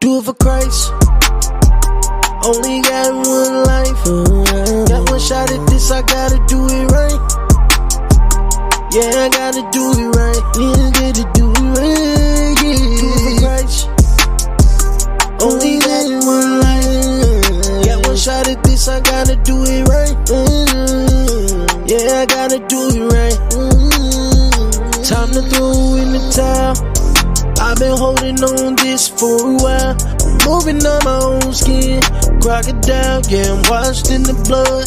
Do it for Christ. Only got one life. Got one shot at this, I gotta do it right. Yeah, I gotta do it right. Yeah, gotta do it right. Yeah. Do it for Christ. Only got one life. Got one shot at this, I gotta do it right. Yeah, I gotta do it right. Time to throw in the towel. I've been holding on this for a while. I'm moving on my own skin. Crocodile, yeah, I'm washed in the blood.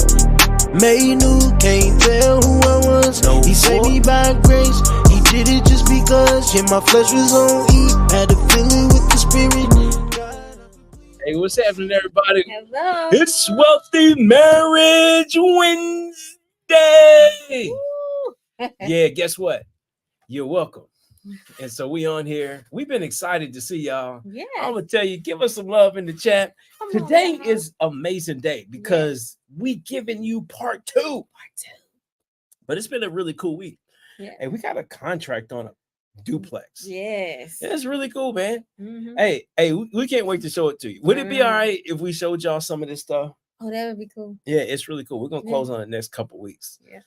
Made new, can't tell who I was. No, he saved me by grace. He did it just because. Yeah, my flesh was on E. Had to fill it with the spirit. Hey, what's happening, everybody? Hello. It's Wealthy Marriage Wednesday. Yeah, guess what? You're welcome. And so we on here. We've been excited to see y'all. Yeah. I'm gonna tell you, give us some love in the chat. Today is amazing day because we giving you part two. But it's been a really cool week. Yeah. Hey, we got a contract on a duplex. Yes. It's really cool, man. Mm-hmm. Hey, we can't wait to show it to you. Would it be all right if we showed y'all some of this stuff? Oh, that would be cool. Yeah, it's really cool. We're gonna close on the next couple weeks. Yeah.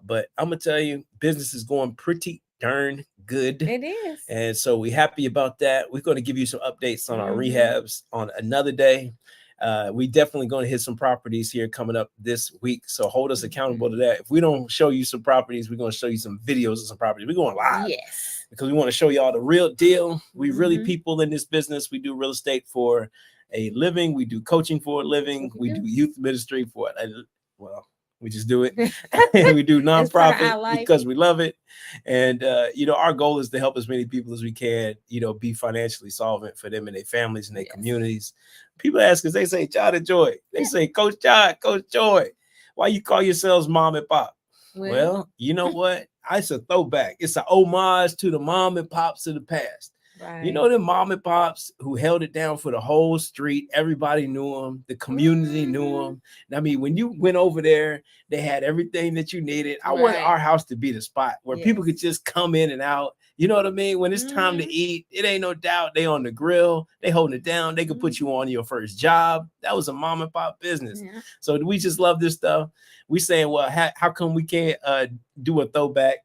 But I'm gonna tell you, business is going pretty darn good. It is. And so we're happy about that. We're going to give you some updates on our rehabs on another day. We definitely going to hit some properties here coming up this week. So hold us accountable to that. If we don't show you some properties, we're going to show you some videos of some properties. We're going live. Yes. Because we want to show y'all the real deal. We really people in this business. We do real estate for a living. We do coaching for a living. We do youth ministry for it. Well, we just do it. We do nonprofit because we love it. And, our goal is to help as many people as we can, be financially solvent for them and their families and their communities. People ask us, they say, John and Joy. They say, Coach John, Coach Joy, why you call yourselves mom and pop? Well, you know what? It's a throwback. It's an homage to the mom and pops of the past. Right. You know, the mom and pops who held it down for the whole street. Everybody knew them. The community knew them. I mean, when you went over there, they had everything that you needed. I want our house to be the spot where people could just come in and out. You know what I mean? When it's time to eat, it ain't no doubt they on the grill. They holding it down. They could put you on your first job. That was a mom and pop business. Yeah. So we just love this stuff. We saying, well, how come we can't do a throwback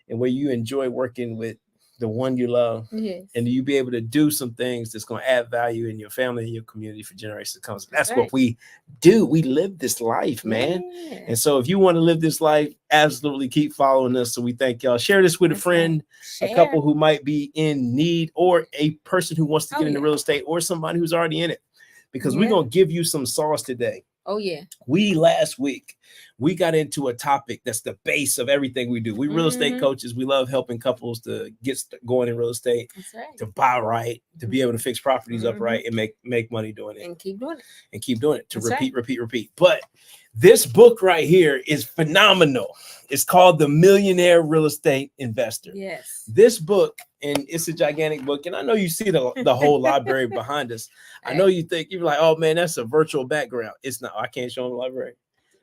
and where you enjoy working with the one you love, and you be able to do some things that's going to add value in your family and your community for generations to come. So that's what we do. We live this life, man. Yeah. And so if you want to live this life, absolutely keep following us. So we thank y'all. Share this with a friend, a couple who might be in need, or a person who wants to get into real estate, or somebody who's already in it, because we're going to give you some sauce today. Oh, yeah. Last week, we got into a topic that's the base of everything we do. We real estate coaches. We love helping couples to get going in real estate, to buy right, to be able to fix properties up right and make money doing it. And keep doing it. And keep doing it, to repeat. But this book right here is phenomenal. It's called The Millionaire Real Estate Investor. Yes. This book, and it's a gigantic book. And I know you see the whole library behind us. I know you think, you're like, oh man, that's a virtual background. It's not. I can't show them the library.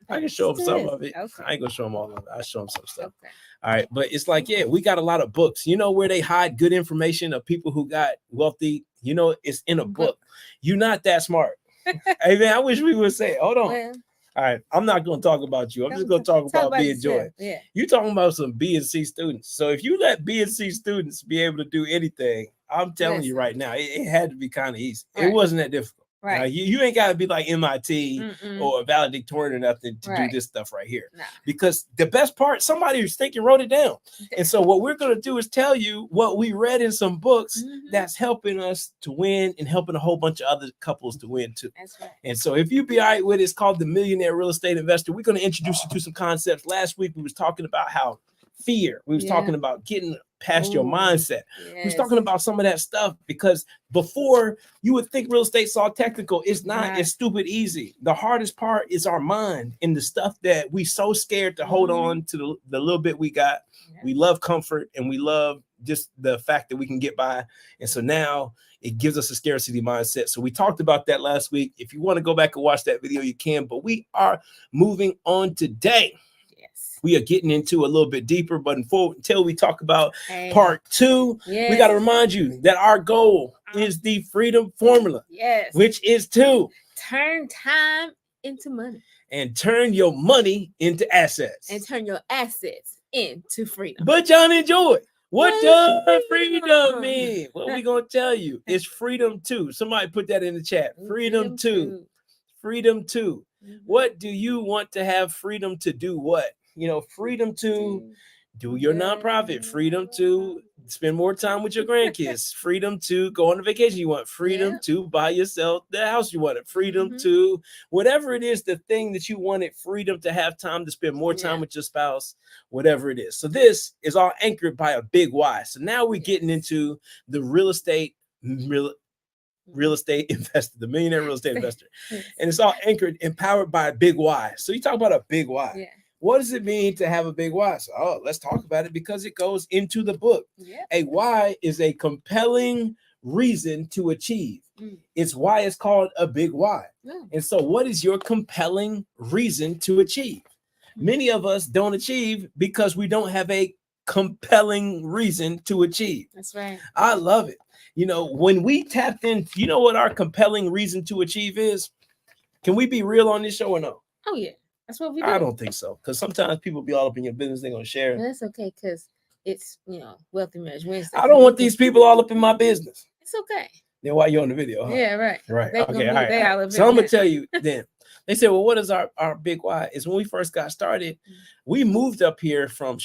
I can show them some of it. Okay. I ain't gonna show them all of it. I'll show them some stuff. Okay. All right. But it's like, we got a lot of books. You know where they hide good information of people who got wealthy? It's in a book. You're not that smart. Hey man, I wish we would say, hold on. Well, all right, I'm not going to talk about you. I'm just going to talk about B and Joy. Yeah. You're talking about some B and C students. So if you let B and C students be able to do anything, I'm telling you right now, it had to be kind of easy. Right. It wasn't that difficult. Right. You ain't got to be like MIT or a valedictorian or nothing to do this stuff right here. Nah. Because the best part, somebody who's thinking wrote it down. And so what we're going to do is tell you what we read in some books that's helping us to win and helping a whole bunch of other couples to win too. That's right. And so if you be all right with it, it's called The Millionaire Real Estate Investor. We're going to introduce you to some concepts. Last week, we was talking about how fear. We was talking about getting past your mindset. We was talking about some of that stuff, because before you would think real estate's all technical. It's not. It's stupid easy. The hardest part is our mind and the stuff that we so scared to hold on to the little bit we got. We love comfort and we love just the fact that we can get by. And so now it gives us a scarcity mindset. So we talked about that last week. If you want to go back and watch that video, you can, but we are moving on today. We are getting into a little bit deeper, but until we talk about part two, we got to remind you that our goal is the freedom formula. Yes. Which is to turn time into money. And turn your money into assets. And turn your assets into freedom. But John, enjoy. What does freedom mean? What are we going to tell you? It's freedom too. Somebody put that in the chat. Freedom too. Freedom too. What do you want to have freedom to do? What? Freedom to do your nonprofit. Freedom to spend more time with your grandkids. Freedom to go on a vacation you want. Freedom to buy yourself the house you wanted. Freedom to whatever it is, the thing that you wanted. Freedom to have time to spend more time with your spouse, whatever it is. So this is all anchored by a big why. So now we're getting into the real estate investor, the millionaire real estate investor. And it's all anchored, empowered by a big why. So you talk about a big why. Yeah. What does it mean to have a big why? So, let's talk about it because it goes into the book. Yeah. A why is a compelling reason to achieve. It's why it's called a big why. Yeah. And so what is your compelling reason to achieve? Many of us don't achieve because we don't have a compelling reason to achieve. That's right. I love it. When we tapped in, you know what our compelling reason to achieve is? Can we be real on this show or no? Oh, yeah. That's what we do. I don't think so. Because sometimes people be all up in your business. They're going to share. No, that's okay. Because it's, Wealthy Marriage Wednesday. I don't want these people all up in my business. It's okay. Then why you on the video? Huh? Yeah, right. Right. Okay. All right. So I'm going to tell you then. They said, well, what is our big why? Is when we first got started, we moved up here from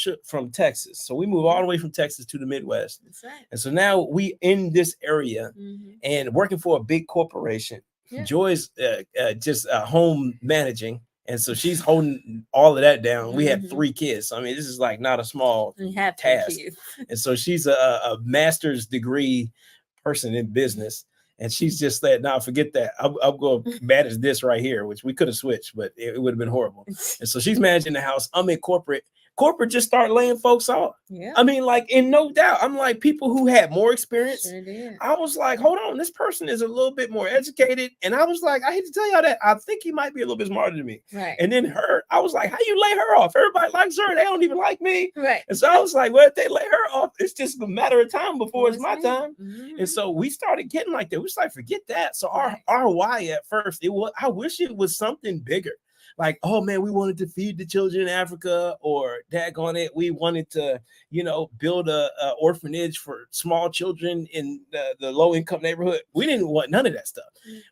Texas. So we moved all the way from Texas to the Midwest. That's right. And so now we in this area and working for a big corporation. Yeah. Joy's just home managing. And so she's holding all of that down. We had 3 kids. So, I mean, this is like not a small task. And so she's a master's degree person in business. And she's just said, "Now forget that. I'm going to manage this right here," which we could have switched, but it would have been horrible. And so she's managing the house. I'm in corporate. Corporate just start laying folks off. Yeah. I mean, like, in no doubt, I'm like people who had more experience. Sure did. I was like, hold on, this person is a little bit more educated. And I was like, I hate to tell y'all that. I think he might be a little bit smarter than me. Right. And then I was like, how you lay her off? Everybody likes her. They don't even like me. Right. And so I was like, well, if they lay her off, it's just a matter of time before it's my time. And so we started getting like that. We was like, forget that. So our why at first, I wish it was something bigger. Like, oh man, we wanted to feed the children in Africa, or daggone it, we wanted to, build a orphanage for small children in the low income neighborhood. We didn't want none of that stuff.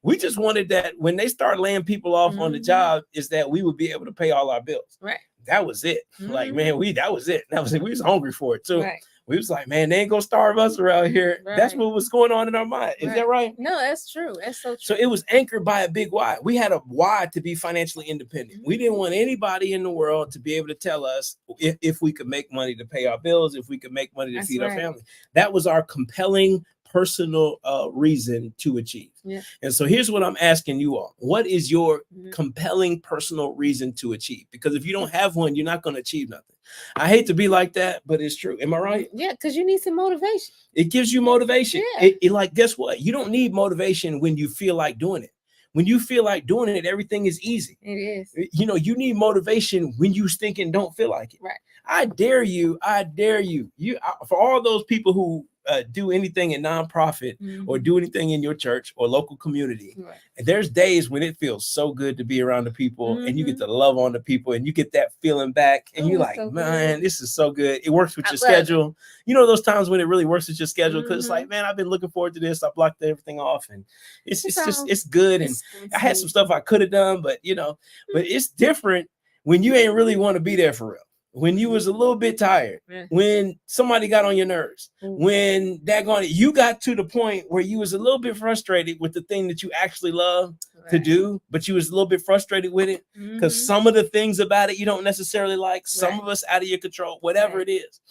We just wanted that when they start laying people off on the job, is that we would be able to pay all our bills. Right. That was it. Like, man, that was it. That was it. We was hungry for it too. Right. We was like, man, they ain't gonna starve us around here. Right. That's what was going on in our mind. Is that right? No, that's true. That's so true. So it was anchored by a big why. We had a why to be financially independent. We didn't want anybody in the world to be able to tell us if we could make money to pay our bills, if we could make money to feed our family. That was our compelling personal reason to achieve. Yeah. And so here's what I'm asking you all. What is your compelling personal reason to achieve? Because if you don't have one, you're not going to achieve nothing. I hate to be like that, but it's true. Am I right? Yeah, because you need some motivation. It gives you motivation. Yeah. It guess what? You don't need motivation when you feel like doing it. When you feel like doing it, everything is easy. It is. You need motivation when you thinking don't feel like it. Right. I dare you. For all those people who do anything in nonprofit or do anything in your church or local community. Right. And there's days when it feels so good to be around the people and you get to love on the people and you get that feeling back and you're like, so man, this is so good. It works with your schedule. Those times when it really works with your schedule because it's like, man, I've been looking forward to this. I blocked everything off and it's good. And I had some stuff I could have done, but but it's different when you ain't really want to be there for real. When you was a little bit tired, when somebody got on your nerves, when you got to the point where you was a little bit frustrated with the thing that you actually love to do, but you was a little bit frustrated with it because some of the things about it you don't necessarily like, some of us out of your control, whatever it is.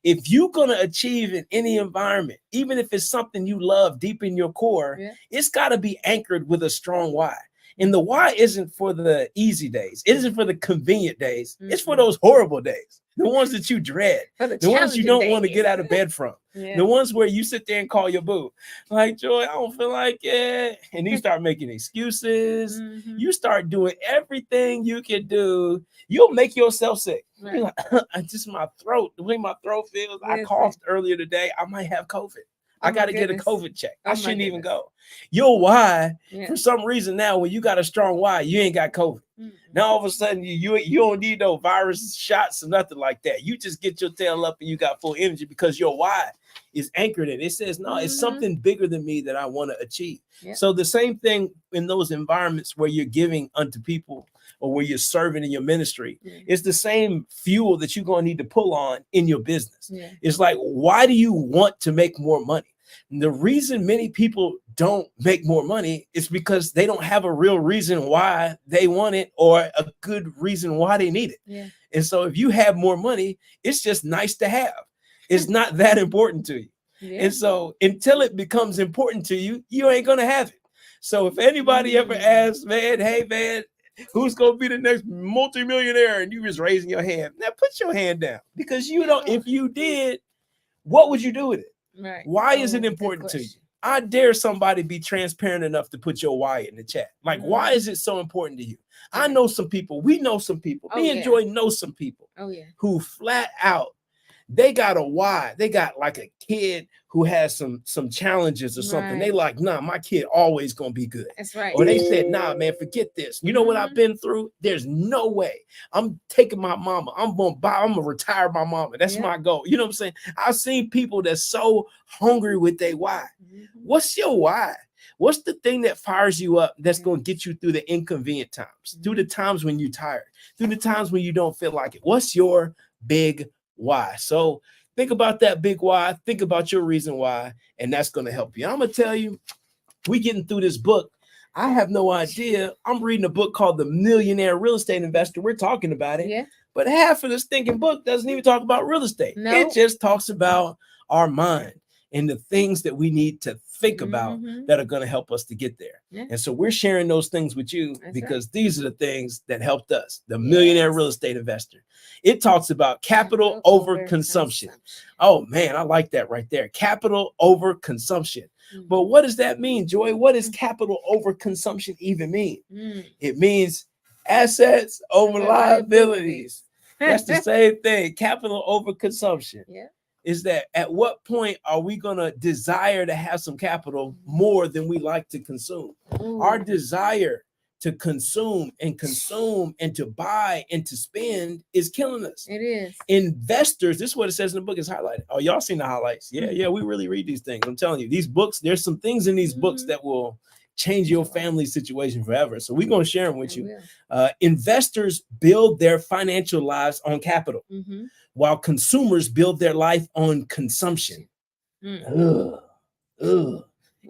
If you're going to achieve in any environment, even if it's something you love deep in your core, it's got to be anchored with a strong why. And the why isn't for the easy days. It isn't for the convenient days. It's for those horrible days. The ones that you dread. The ones you don't want to get out of bed from. The ones where you sit there and call your boo. Like, Joy, I don't feel like it. And you start making excuses. You start doing everything you can do. You'll make yourself sick. Right. You're like, just my throat. The way my throat feels. I coughed earlier today. I might have COVID. I got to get a COVID check. I shouldn't even goodness. go. Your why, Yeah. for some reason now, when you got a strong why, you ain't got COVID. Now all of a sudden you don't need no virus shots or nothing like that. You just get your tail up and you got full energy because your why is anchored in it. It says, no, it's something bigger than me that I want to achieve. Yep. So the same thing in those environments where you're giving unto people or where you're serving in your ministry, it's the same fuel that you're going to need to pull on in your business. Yeah. It's like, why do you want to make more money? And the reason many people don't make more money is because they don't have a real reason why they want it or a good reason why they need it. Yeah. And so if you have more money, it's just nice to have. It's not that important to you. Yeah. And so until it becomes important to you, you ain't going to have it. So if anybody ever asks, man, hey, man, who's going to be the next multimillionaire? And you just raising your hand. Now put your hand down because you don't, if you did, what would you do with it? Right. Why is it important to you? I dare somebody be transparent enough to put your why in the chat. Like, why is it so important to you? I know some people. We know some people. Me and Joy know some people who flat out, they got a why. They got like a kid who has some challenges or something. They like, nah, my kid always gonna be good. That's right. Or they said, nah, man, forget this. You know what I've been through? There's no way. I'm taking my mama. I'm gonna retire my mama. That's my goal. You know what I'm saying? I've seen people that's so hungry with their why. What's your why? What's the thing that fires you up that's going to get you through the inconvenient times, through the times when you're tired, through the times when you don't feel like it? What's your big why? So think about that big why. Think about your reason why, and that's going to help you. I'm going to tell you, we getting through this book. I have no idea. I'm reading a book called The Millionaire Real Estate Investor. We're talking about it. Yeah. But half of this thinking book doesn't even talk about real estate. No. It just talks about our mind and the things that we need to think about that are going to help us to get there. Yeah. And so we're sharing those things with you because these are the things that helped us. The Millionaire Real Estate Investor. It talks about capital over consumption. Oh man, I like that right there. Capital over consumption. But what does that mean, Joy? What does capital over consumption even mean? It means assets over liabilities. That's the same thing. Capital over consumption. Yeah. Is that at what point are we going to desire to have some capital more than we like to consume? Our desire to consume and to buy and to spend is killing us. It is. Investors, this is what it says in the book, is highlighted. Oh, y'all seen the highlights? Yeah, we really read these things. I'm telling you, these books, there's some things in these books that will change your family situation forever. So we're going to share them with you. Investors build their financial lives on capital, while consumers build their life on consumption.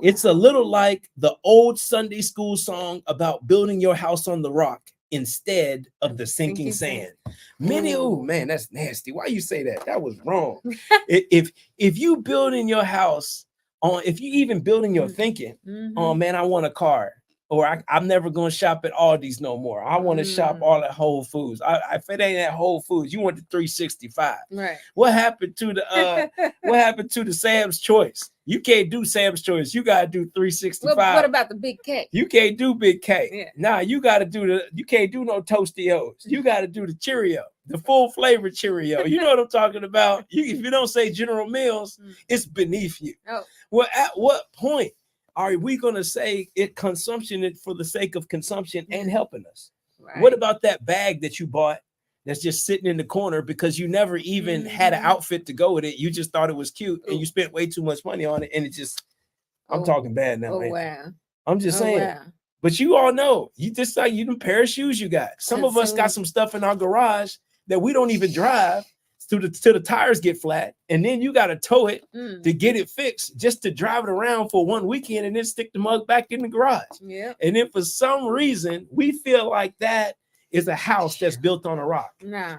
It's a little like the old Sunday school song about building your house on the rock instead of the sinking sand. Many, oh man, that's nasty. Why you say that? That was wrong. If you building your house on, if you even building your thinking, oh man, I want a car, or I'm never going to shop at Aldi's no more. I want to shop all at Whole Foods. If it ain't at Whole Foods, you want the 365. Right. What happened to the Sam's Choice? You can't do Sam's Choice. You got to do 365. What about the Big K? You can't do Big K. Yeah. Nah, you got to do you can't do no Tostios. You got to do the Cheerio, the full flavor Cheerio. You know what I'm talking about? If you don't say General Mills, it's beneath you. Oh. Well, at what point are we going to say consumption for the sake of consumption and helping us? Right. What about that bag that you bought that's just sitting in the corner because you never even had an outfit to go with it? You just thought it was cute and you spent way too much money on it, and it just, I'm talking bad now, man. Wow. I'm just saying. Wow. But you all know, you just like you pair of shoes you got. Some of us got some stuff in our garage that we don't even drive till the tires get flat, and then you got to tow it to get it fixed just to drive it around for one weekend and then stick the mug back in the garage. Yeah. And then for some reason we feel like that is a house that's built on a rock.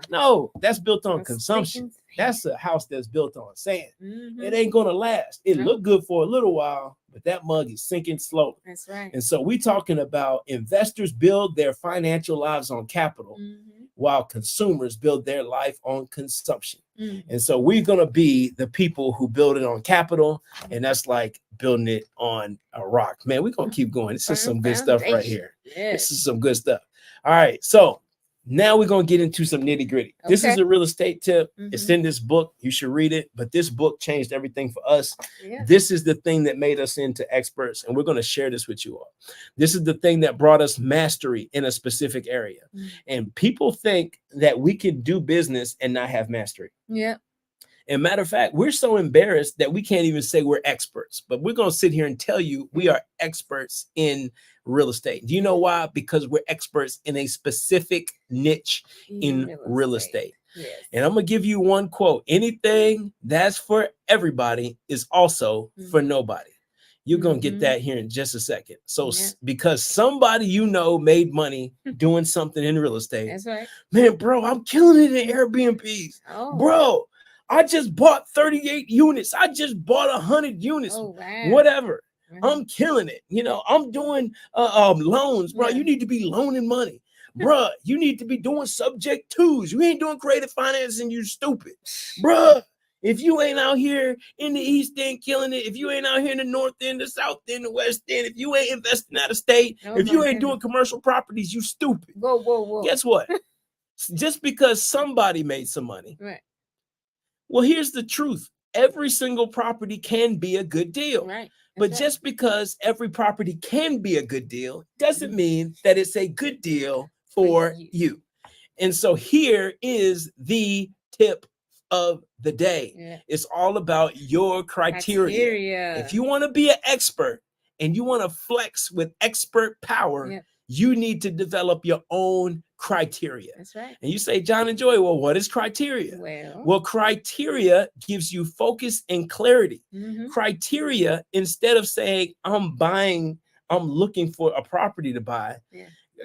No, that's built on consumption. That's a house that's built on sand. It ain't gonna last. It looked good for a little while, but that mug is sinking slowly. That's right. And so we talking about investors build their financial lives on capital, while consumers build their life on consumption. And so we're going to be the people who build it on capital, and that's like building it on a rock. Man, we're going to keep going. This is some good stuff right here. This is some good stuff. All right. So Now we're going to get into some nitty gritty. Okay. This is a real estate tip. It's in this book. You should read it. But this book changed everything for us. Yeah. This is the thing that made us into experts. And we're going to share this with you all. This is the thing that brought us mastery in a specific area. And people think that we can do business and not have mastery. Yeah. And matter of fact, we're so embarrassed that we can't even say we're experts, but we're going to sit here and tell you we are experts in real estate. Do you know why? Because we're experts in a specific niche in real estate. Yes. And I'm going to give you one quote. Anything that's for everybody is also for nobody. You're going to get that here in just a second. So because somebody you know made money doing something in real estate. That's right. Man, bro, I'm killing it in Airbnbs. Oh. Bro, I just bought 38 units. I just bought 100 units. Oh, wow. Whatever. I'm killing it. You know, I'm doing loans, bro. Yeah. You need to be loaning money. Bruh, you need to be doing subject twos. You ain't doing creative financing, you stupid. Bruh, if you ain't out here in the East End killing it, if you ain't out here in the North End, the South End, the West End, if you ain't investing out of state, if you ain't doing commercial properties, you stupid. Whoa. Guess what? Just because somebody made some money. Right. Well, here's the truth. Every single property can be a good deal. Right. But just because every property can be a good deal doesn't mean that it's a good deal for you. And so here is the tip of the day. Yeah. It's all about your criteria. If you want to be an expert and you want to flex with expert power, you need to develop your own criteria. That's right. And you say, John and Joy, well, what is criteria? Well, criteria gives you focus and clarity. Criteria, instead of saying, I'm looking for a property to buy.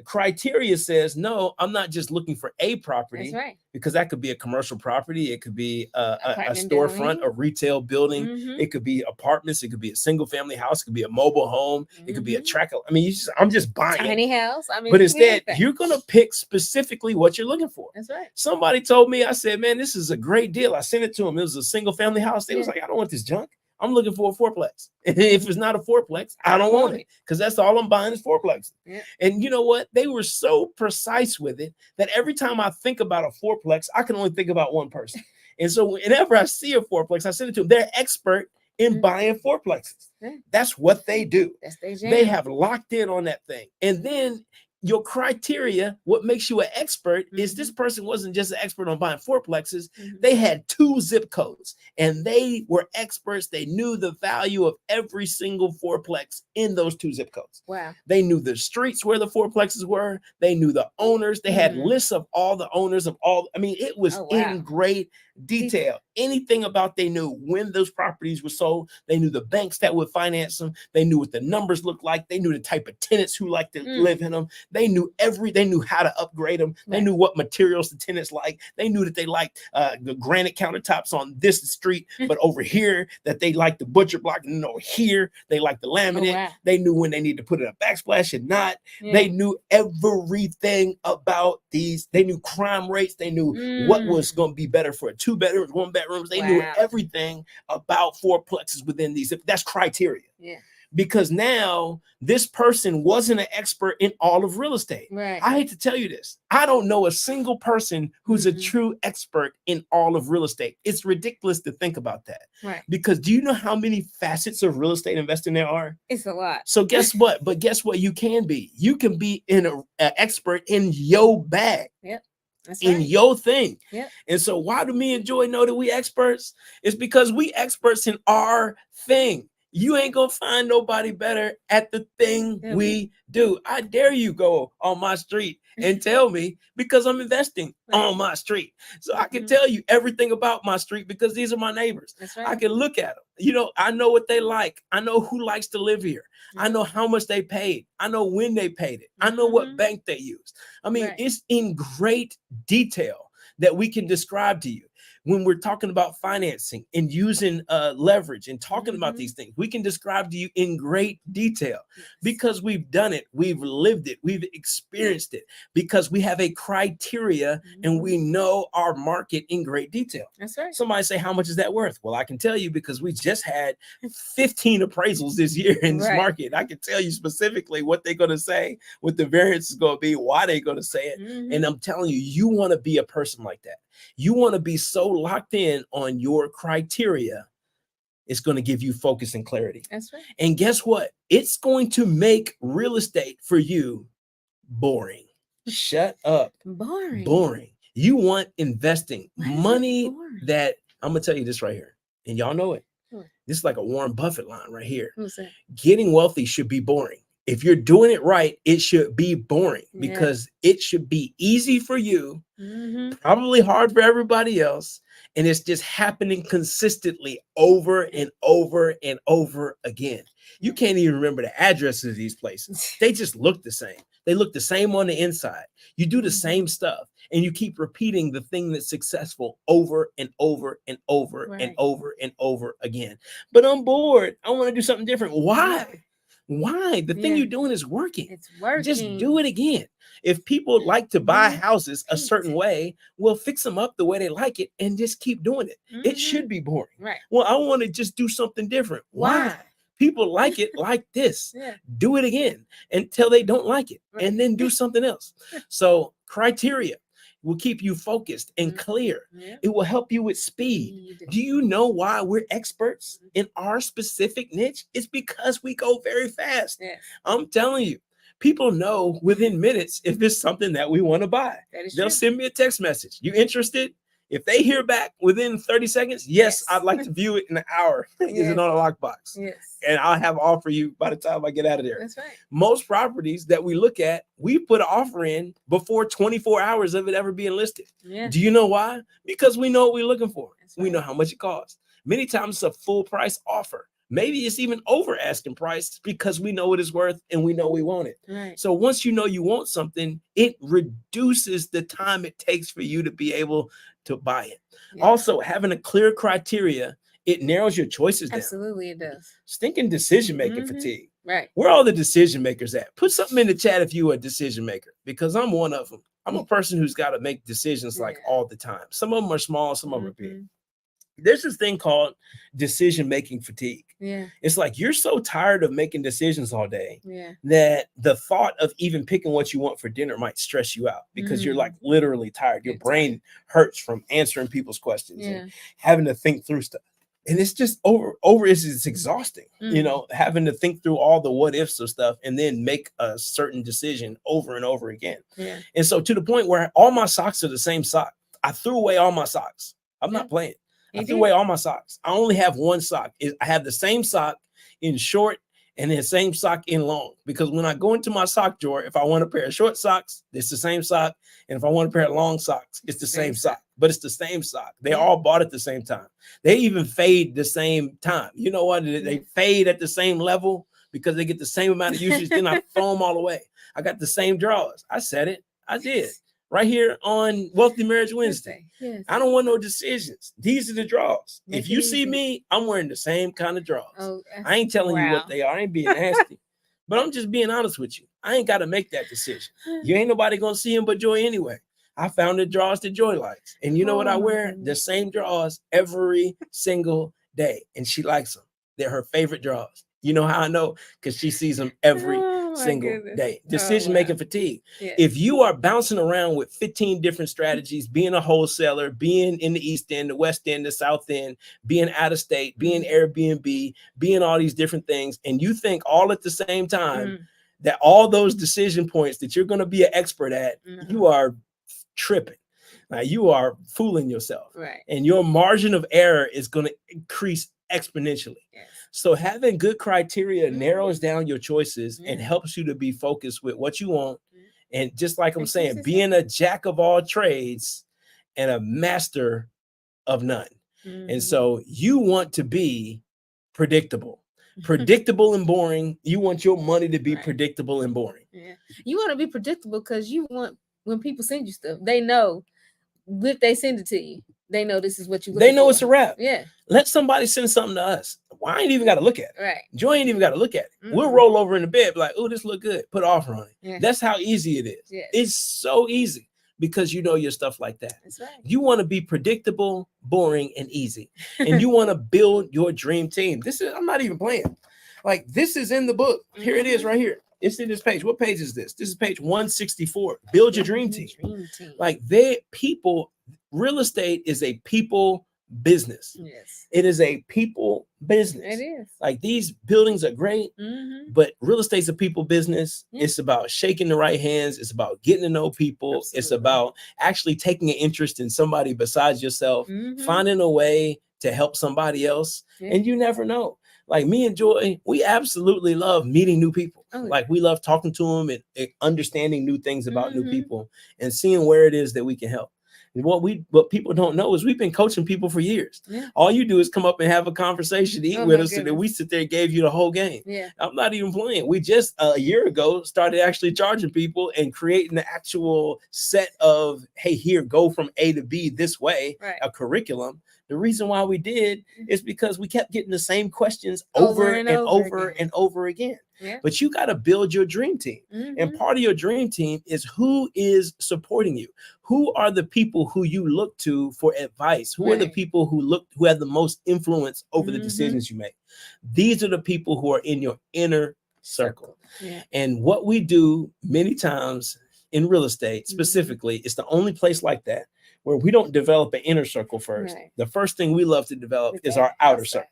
Criteria says, no, I'm not just looking for a property. That's right. Because that could be a commercial property. It could be a storefront, a retail building. It could be apartments. It could be a single family house. It could be a mobile home. It could be a track. I mean, I'm just buying tiny house. I mean, but instead, you're going to pick specifically what you're looking for. That's right. Somebody told me, I said, man, this is a great deal. I sent it to them. It was a single family house. They was like, I don't want this junk. I'm looking for a fourplex. If it's not a fourplex, I don't want it because that's all I'm buying is fourplexes. And you know what? They were so precise with it that every time I think about a fourplex, I can only think about one person. And so whenever I see a fourplex, I send it to them. They're expert in buying fourplexes. That's what they do. They have locked in on that thing. And then your criteria, what makes you an expert is this person wasn't just an expert on buying fourplexes. They had 2 zip codes and they were experts. They knew the value of every single fourplex in those 2 zip codes. Wow. They knew the streets where the fourplexes were. They knew the owners. They had lists of all the owners of all. I mean, it was in great detail. Anything about they knew when those properties were sold. They knew the banks that would finance them. They knew what the numbers looked like. They knew the type of tenants who liked to live in them. They knew how to upgrade them. They knew what materials the tenants like. They knew that they liked the granite countertops on this street, but over here that they liked the butcher block, and over here they liked the laminate. They knew when they needed to put in a backsplash and not. They knew everything about these. They knew crime rates. They knew what was going to be better for a 2 bedrooms, 1 bedrooms. They knew everything about fourplexes within these. That's criteria. Because now this person wasn't an expert in all of real estate. I hate to tell you this. I don't know a single person who's a true expert in all of real estate. It's ridiculous to think about that. Because do you know how many facets of real estate investing there are? It's a lot. So guess what? But guess what you can be? You can be an expert in your bag. That's in your thing. And so why do me and Joy know that we experts? It's because we experts in our thing. You ain't gonna find nobody better at the thing we do. I dare you go on my street and tell me, because I'm investing on my street. So I can tell you everything about my street because these are my neighbors. I can look at them. You know, I know what they like. I know who likes to live here. I know how much they paid. I know when they paid it. I know what bank they used. I mean, it's in great detail that we can describe to you. when we're talking about financing and using leverage and talking about these things, we can describe to you in great detail because we've done it, we've lived it, we've experienced it, because we have a criteria and we know our market in great detail. That's right. Somebody say, how much is that worth? Well, I can tell you because we just had 15 appraisals this year in this market. I can tell you specifically what they're going to say, what the variance is going to be, why they're going to say it. And I'm telling you, you want to be a person like that. You want to be so locked in on your criteria. It's going to give you focus and clarity. That's right. And guess what? It's going to make real estate for you boring. Shut up. Boring. You want investing money that I'm going to tell you this right here. And y'all know it. This is like a Warren Buffett line right here. Getting wealthy should be boring. If you're doing it right, it should be boring because it should be easy for you, probably hard for everybody else. And it's just happening consistently over and over and over again. You can't even remember the addresses of these places. They just look the same. They look the same on the inside. You do the same stuff and you keep repeating the thing that's successful over and over and over and over and over again. But I'm bored. I want to do something different. Why? Why? The thing you're doing is working. It's working. Just do it again. If people like to buy houses a certain way, we'll fix them up the way they like it and just keep doing it. It should be boring. Right. Well, I want to just do something different. Why? People like it like this. Do it again until they don't like it and then do something else. So criteria will keep you focused and clear. It will help you with speed. Do you know why we're experts in our specific niche? It's because we go very fast. I'm telling you, people know within minutes if it's something that we want to buy. They'll send me a text message. You interested? If they hear back within 30 seconds, yes, I'd like to view it in an hour. Is it on a lockbox? And I'll have an offer you by the time I get out of there. That's right. Most properties that we look at, we put an offer in before 24 hours of it ever being listed. Do you know why? Because we know what we're looking for. We know how much it costs. Many times it's a full price offer. Maybe it's even over asking price because we know what it's worth and we know we want it. So once you know you want something, it reduces the time it takes for you to be able to buy it. Also, having a clear criteria, it narrows your choices down. Absolutely, it does. Stinking decision-making fatigue. Where all the decision makers at? Put something in the chat if you are a decision maker, because I'm one of them. I'm a person who's got to make decisions like all the time. Some of them are small, some of them are big. There's this thing called decision-making fatigue. It's like you're so tired of making decisions all day that the thought of even picking what you want for dinner might stress you out because you're like literally tired. Your brain hurts from answering people's questions and having to think through stuff. And it's just it's exhausting, you know, having to think through all the what ifs of stuff and then make a certain decision over and over again. And so to the point where all my socks are the same sock. I threw away all my socks. I'm not playing. I threw away all my socks. I only have one sock. I have the same sock in short and the same sock in long, because when I go into my sock drawer, if I want a pair of short socks, it's the same sock. And if I want a pair of long socks, it's the same sock, but it's the same sock. They all bought at the same time. They even fade the same time. You know what? They fade at the same level because they get the same amount of usage. Then I throw them all away. I got the same drawers. I said it. I did. Right here on Wealthy Marriage Wednesday. I don't want no decisions. These are the draws. If you see me, I'm wearing the same kind of draws. I ain't telling you what they are. I ain't being nasty, but I'm just being honest with you. I ain't got to make that decision. You ain't nobody going to see him but Joy anyway. I found the draws that Joy likes. And you know what I wear? The same draws every single day. And she likes them. They're her favorite draws. You know how I know? Because she sees them every single day. Decision-making fatigue. If you are bouncing around with 15 different strategies, being a wholesaler, being in the East End, the West End, the South End, being out of state, being Airbnb, being all these different things, and you think all at the same time that all those decision points that you're going to be an expert at, you are tripping. Now, you are fooling yourself. And your margin of error is going to increase exponentially. So having good criteria narrows down your choices and helps you to be focused with what you want. And just like I'm saying, being a jack of all trades and a master of none. And so you want to be predictable and boring. You want your money to be predictable and boring. You want to be predictable because you want, when people send you stuff, they know if they send it to you, they know this is what you. They know it's a wrap. Yeah. Let somebody send something to us. Well, I ain't even got to look at it. Right. Joy ain't even got to look at it. We'll roll over in the bed, be like, oh, this look good. Put an offer on it. Yeah. That's how easy it is. Yeah. It's so easy because you know your stuff like that. That's right. You want to be predictable, boring, and easy. And you want to build your dream team. I'm not even playing. Like, this is in the book. Here it is right here. It's in this page. What page is this? This is page 164. Build your dream team. Like, real estate is a people business. Yes. It is a people business. It is. Like, these buildings are great, but real estate's a people business. Yeah. It's about shaking the right hands. It's about getting to know people. Absolutely. It's about actually taking an interest in somebody besides yourself, finding a way to help somebody else. Yeah. And you never know. Like, me and Joy, we absolutely love meeting new people. Oh, yeah. Like, we love talking to them and understanding new things about new people and seeing where it is that we can help. And what people don't know is we've been coaching people for years. Yeah. All you do is come up and have a conversation, eat with us, and then we sit there and gave you the whole game. Yeah. I'm not even playing. We just a year ago started actually charging people and creating the actual set of, hey, here, go from A to B this way, a curriculum. The reason why we did is because we kept getting the same questions over and over again. Yeah. But you got to build your dream team. And part of your dream team is who is supporting you. Who are the people who you look to for advice? Who are the people who have the most influence over the decisions you make? These are the people who are in your inner circle. Yeah. And what we do many times in real estate specifically, it's the only place like that where we don't develop an inner circle first. Right. The first thing we love to develop is our outer circle.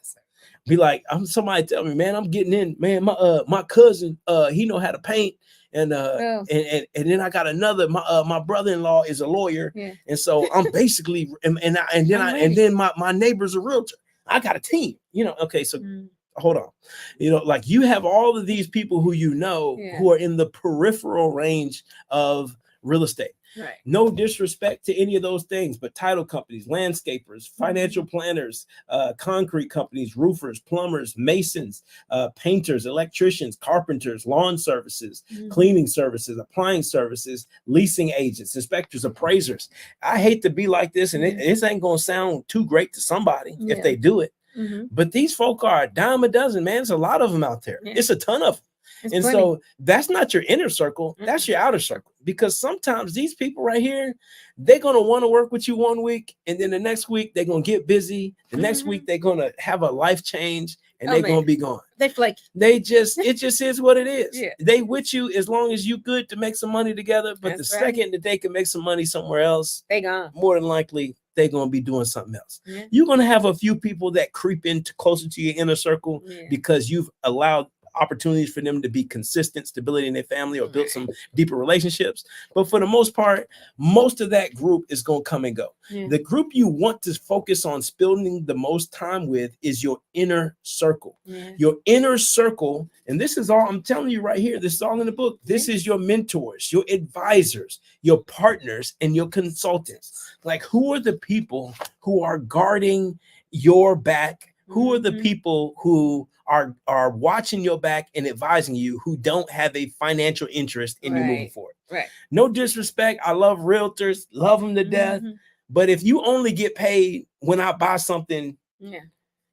Be like, somebody tell me, man, I'm getting in, man. My cousin, he know how to paint, and then I got another. My brother-in-law is a lawyer, and so I'm basically, and then my neighbor's a realtor. I got a team, Okay, so hold on, like, you have all of these people who who are in the peripheral range of real estate. Right. No disrespect to any of those things, but title companies, landscapers, financial planners, concrete companies, roofers, plumbers, masons, painters, electricians, carpenters, lawn services, cleaning services, appliance services, leasing agents, inspectors, appraisers. I hate to be like this, and this ain't going to sound too great to somebody if they do it. But these folk are a dime a dozen, man. There's a lot of them out there. It's a ton of them. So that's not your inner circle. That's your outer circle. Because sometimes these people right here, they're going to want to work with you one week. And then the next week, they're going to get busy. The next week, they're going to have a life change and they're going to be gone. It just is what it is. Yeah. They with you as long as you good to make some money together. But the second that they can make some money somewhere else, they gone. More than likely, they're going to be doing something else. Yeah. You're going to have a few people that creep into closer to your inner circle because you've allowed opportunities for them to be consistent, stability in their family, or build some deeper relationships. But for the most part, most of that group is going to come and go. Yeah. The group you want to focus on spending the most time with is your inner circle. Yeah. Your inner circle, and this is all I'm telling you right here, this is all in the book. This is your mentors, your advisors, your partners, and your consultants. Like, who are the people who are guarding your back? Who are the people who are watching your back and advising you, who don't have a financial interest in you moving forward? Right. No disrespect. I love realtors, love them to death. But if you only get paid when I buy something,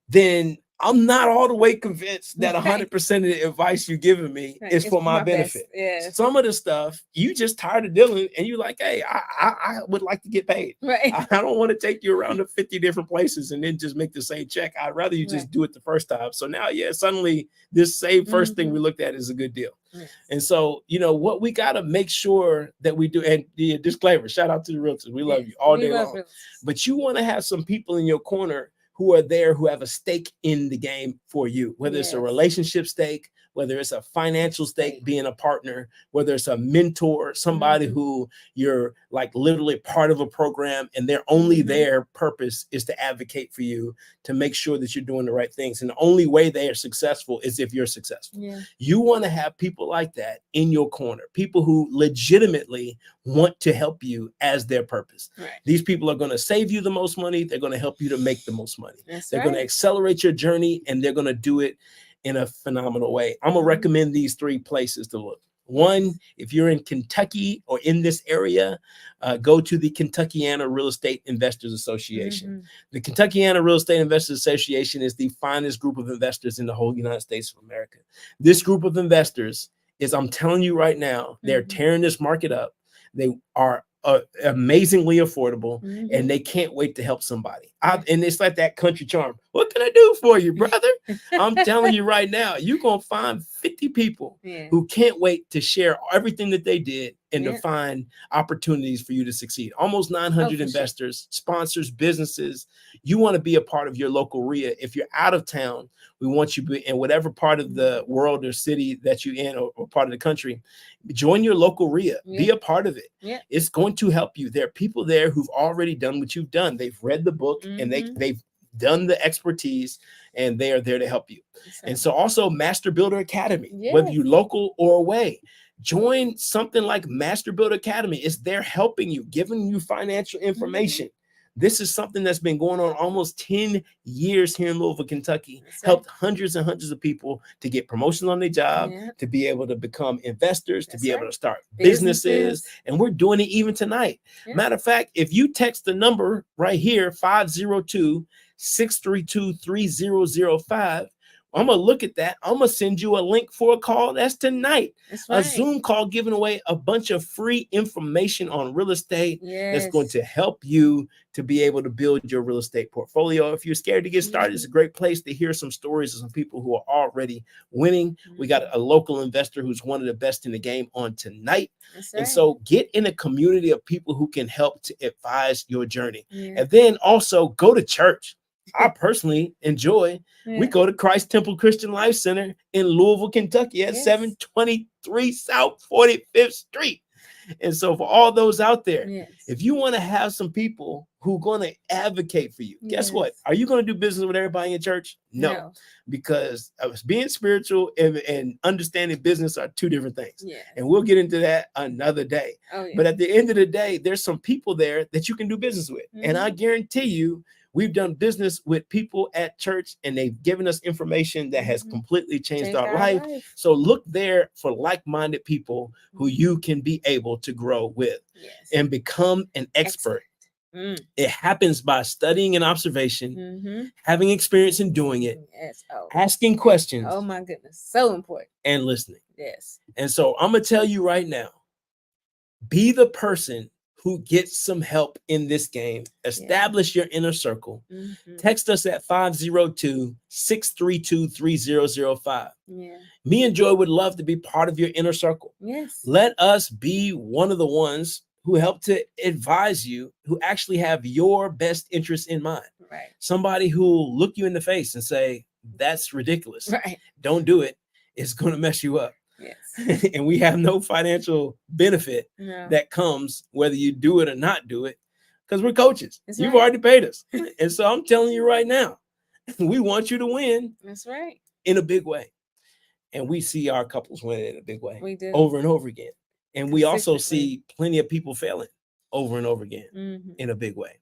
then I'm not all the way convinced that 100% of the advice you're giving me is for my benefit. Yeah. Some of the stuff you just tired of dealing, and you're like, hey, I would like to get paid. Right. I don't want to take you around to 50 different places and then just make the same check. I'd rather you just do it the first time. So now, suddenly this same first thing we looked at is a good deal. Yes. And so, what we got to make sure that we do, and the disclaimer, shout out to the realtors. We love you all day long. But you want to have some people in your corner who are there, who have a stake in the game for you, whether it's a relationship stake, whether it's a financial stake, being a partner, whether it's a mentor, somebody who you're like literally part of a program and their only their purpose is to advocate for you, to make sure that you're doing the right things. And the only way they are successful is if you're successful. Yeah. You want to have people like that in your corner, people who legitimately want to help you as their purpose. Right. These people are going to save you the most money. They're going to help you to make the most money. They're going to accelerate your journey, and they're going to do it in a phenomenal way. I'm going to recommend these 3 places to look. One, if you're in Kentucky or in this area, go to the Kentuckiana Real Estate Investors Association. The Kentuckiana Real Estate Investors Association is the finest group of investors in the whole United States of America. This group of investors is, I'm telling you right now, they're tearing this market up. They are amazingly affordable, and they can't wait to help somebody. And it's like that country charm. What can I do for you, brother? I'm telling you right now, you're going to find 50 people who can't wait to share everything that they did and to find opportunities for you to succeed. Almost 900 investors, sponsors, businesses. You want to be a part of your local RIA. If you're out of town, we want you to be in whatever part of the world or city that you're in, or part of the country. Join your local RIA. Be a part of it. It's going to help you. There are people there who've already done what you've done. They've read the book and they've done the expertise, and they are there to help you. And so also Master Builder Academy, whether you're local or away, join something like Master Builder Academy. It's there helping you, giving you financial information. This is something that's been going on almost 10 years here in Louisville, Kentucky. Helped hundreds and hundreds of people to get promotions on their job, to be able to become investors, to be able to start businesses. And we're doing it even tonight. Matter of fact, if you text the number right here, 502-632-3005, I'm going to look at that. I'm going to send you a link for a call. That's tonight. A Zoom call giving away a bunch of free information on real estate that's going to help you to be able to build your real estate portfolio. If you're scared to get started, it's a great place to hear some stories of some people who are already winning. We got a local investor who's one of the best in the game on tonight. And so get in a community of people who can help to advise your journey. And then also go to church. I personally enjoy. We go to Christ Temple Christian Life Center in Louisville, Kentucky at 723 South 45th Street. And so for all those out there, if you want to have some people who are going to advocate for you, guess what? Are you going to do business with everybody in your church? No. Because being spiritual and understanding business are two different things. And we'll get into that another day. But at the end of the day, there's some people there that you can do business with. And I guarantee you, we've done business with people at church, and they've given us information that has completely changed our life. So look there for like-minded people who you can be able to grow with and become an expert. It happens by studying and observation, having experience in doing it, asking questions. Oh my goodness, so important. And listening. And so I'm going to tell you right now, be the person who gets some help in this game. Establish your inner circle. Text us at 502-632-3005. Me and Joy would love to be part of your inner circle. Let us be one of the ones who help to advise you, who actually have your best interest in mind. Somebody who will look you in the face and say, that's ridiculous. Don't do it. It's going to mess you up. And we have no financial benefit that comes whether you do it or not do it, because we're coaches. You've already paid us. And so I'm telling you right now, we want you to win. In a big way. And we see our couples win in a big way. We do. Over and over again. And we also see plenty of people failing over and over again in a big way.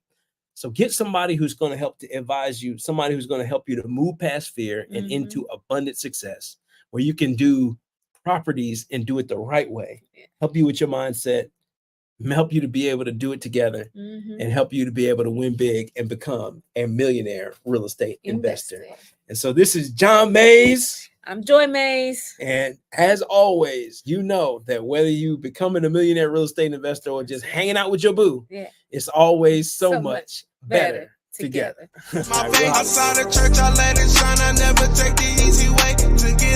So get somebody who's going to help to advise you, somebody who's going to help you to move past fear and into abundant success, where you can do properties and do it the right way, help you with your mindset, help you to be able to do it together, and help you to be able to win big and become a millionaire real estate investor. And so this is John Mays. I'm Joy Mays. And as always, you know that whether you becoming a millionaire real estate investor or just hanging out with your boo, it's always so much better together. I saw the church, I let it shine. I never take the easy way to get out.